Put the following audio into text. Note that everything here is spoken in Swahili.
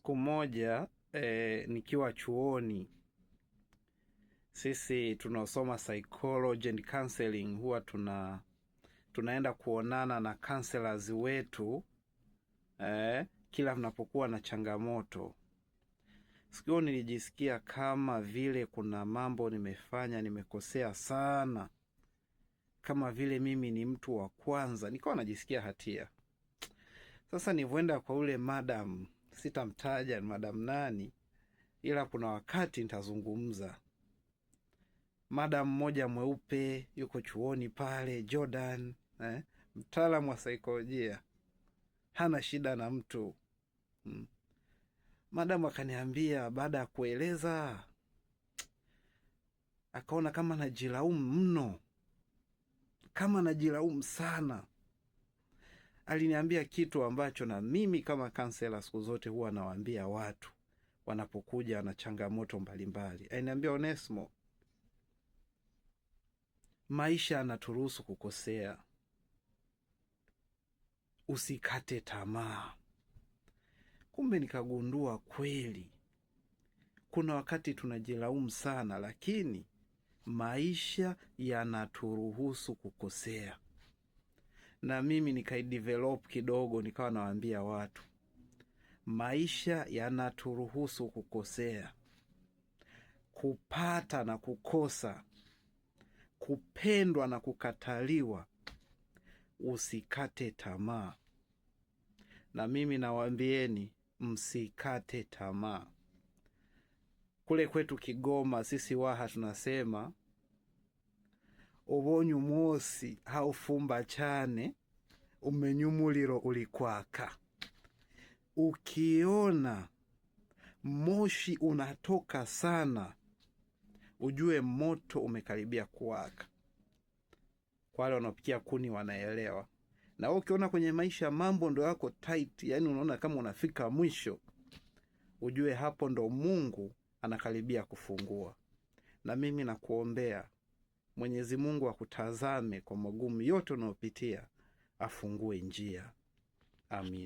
Siku moja nikiwa chuoni, sisi tunaosoma psychology and counseling huwa tunaenda kuonana na counselors wetu kila tunapokuwa na changamoto. Siku hiyo nilijisikia kama vile kuna mambo nimekosea sana, kama vile mimi ni mtu wa kwanza, nikawa najisikia hatia. Sasa nilivyoenda kwa ule madam, sitamtaja madam nani, ila kuna wakati nitazungumza. Madam mmoja mweupe yuko chuoni pale, Jordan, mtaalamu wa saikolojia, hana shida na mtu. Madam akaniambia, baada ya kueleza, akaona kama najilaumu mno, kama najilaumu sana. Aliniambia kitu ambacho na mimi kama kansela siku zote huwa nawaambia watu wanapokuja na changamoto mbalimbali. Aliniambia, Onesmo, maisha yanaturuhusu kukosea, usikate tamaa. Kumbe nikagundua kweli kuna wakati tunajilaumu sana, lakini maisha yanaturuhusu kukosea. Na mimi nikaidevelop kidogo, nikawa nawaambia watu maisha yanaturuhusu kukosea, kupata na kukosa, kupendwa na kukataliwa. Usikate tamaa. Na mimi nawaambieni msikate tamaa. Kule kwetu Kigoma sisi Waha tunasema ubonye umosi haufumba chane umenyumuliro ulikwaka. Ukiona moshi unatoka sana, ujue moto umekaribia kuwaka. Kwa wale wanaopikia kuni wanaelewa. Na ukiona kwenye maisha mambo ndo yako tight, yani unaona kama unafika mwisho, ujue hapo ndo Mungu anakaribia kufungua. Na mimi nakuombea Mwenyezi Mungu akutazame kwa magumu yote unayopitia, afungue njia. Amin.